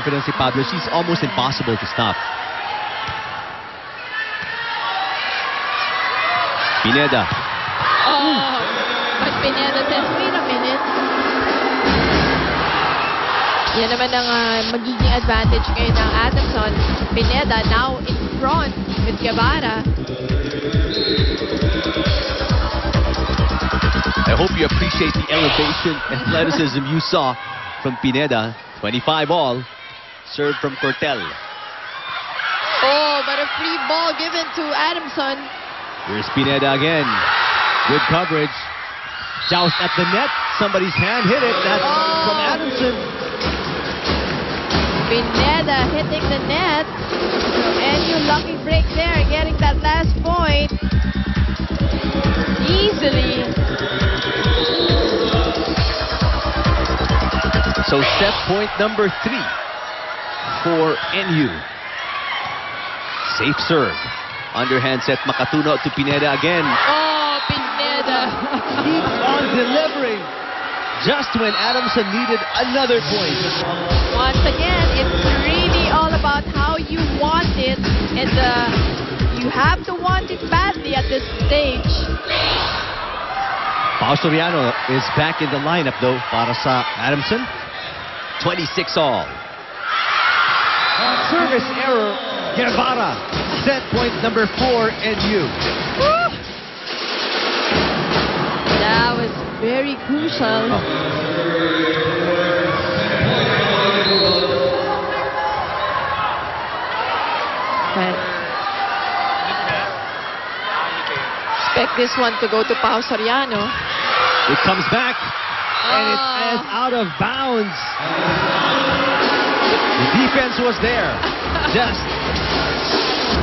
confidence si Pablo. She's almost impossible to stop. Pineda. Oh, but Pineda says, wait a minute. Yan naman ang magiging advantage ngayon ng Adamson. Pineda now in front with Guevara. I hope you appreciate the elevation, athleticism you saw from Pineda. 25 all. Served from Cortel. Oh, but a free ball given to Adamson. Here's Pineda again. Good coverage. Joust at the net. Somebody's hand hit it. That's from Adamson. Pineda hitting the net. And you lucky break there, getting that last point. Easily. So set point number 3 for NU. Safe serve. Underhand set Makatuno to Pineda again. Oh, Pineda. Keeps on delivering. Just when Adamson needed another point. Once again, it's really all about how you want it. And you have to want it badly at this stage. Pao Soriano is back in the lineup though para sa Adamson. 26 all. Service error. Guevara. Set point number 4 NU. Woo! That was very crucial. But expect this one to go to Pao Soriano. It comes back. And it's as out of bounds. The defense was there. Just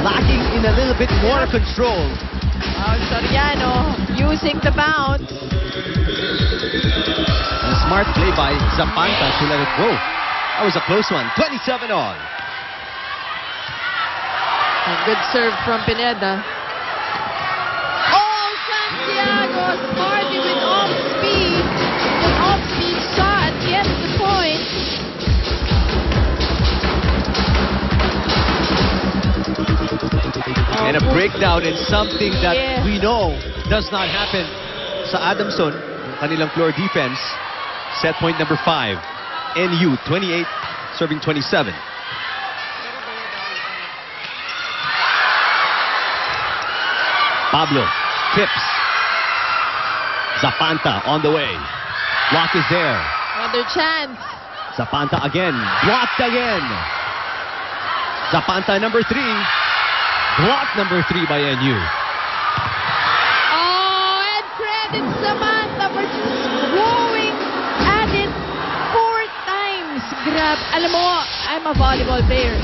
lacking in a little bit more control. Pao Soriano using the bounce. A smart play by Zapanta to let it go. That was a close one. 27 all. A good serve from Pineda. Oh, Santiago Smarty with off-speed. An off-speed shot gets the point. And a breakdown in something that we know does not happen sa Adamson, kanilang floor defense. Set point number 5. NU 28, serving 27. Pablo tips. Zapanta on the way. Block is there. Another chance. Zapanta again. Blocked again. Zapanta number 3. Block number 3 by NU. Oh, and credit Samantha for just going at it 4 times. Grab. Alam mo, I'm a volleyball player.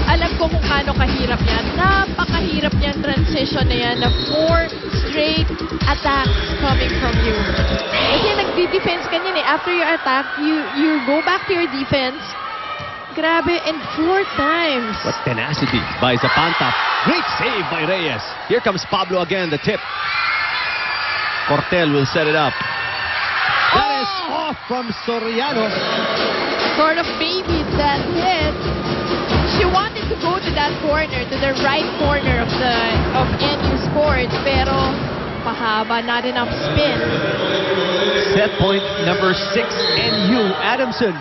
Alam ko kung paano kahirap yan. Napakahirap yan transition na yan na 4 straight attacks coming from you. Kasi nagdi-defense ka niyan eh. After your attack, you go back to your defense. Grabe, and 4 times. What tenacity by Zapanta. Great save by Reyes. Here comes Pablo again, the tip. Cortel will set it up. That is off from Soriano. Sort of babied that hit. She wanted to go to that corner, to the right corner of NU Sports, pero pahaba, not enough spin. Set point number 6, NU. Adamson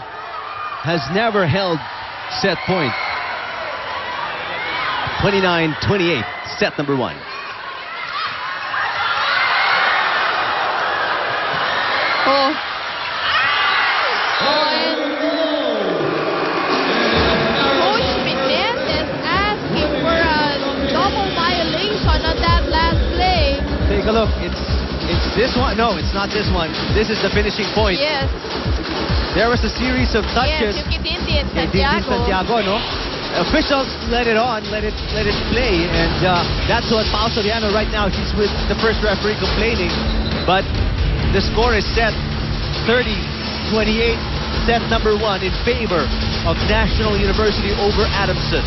has never held set point. 29-28, set number 1. Oh. And Coach Menendez asking for a double violation on that last play. Take a look. It's this one. No, it's not this one. This is the finishing point. Yes. There was a series of touches. Yes, yung Kitindi and Santiago. No? Officials let it on, let it play, and that's what Pao Soriano right now. He's with the first referee complaining, but the score is set 30-28, set number 1 in favor of National University over Adamson.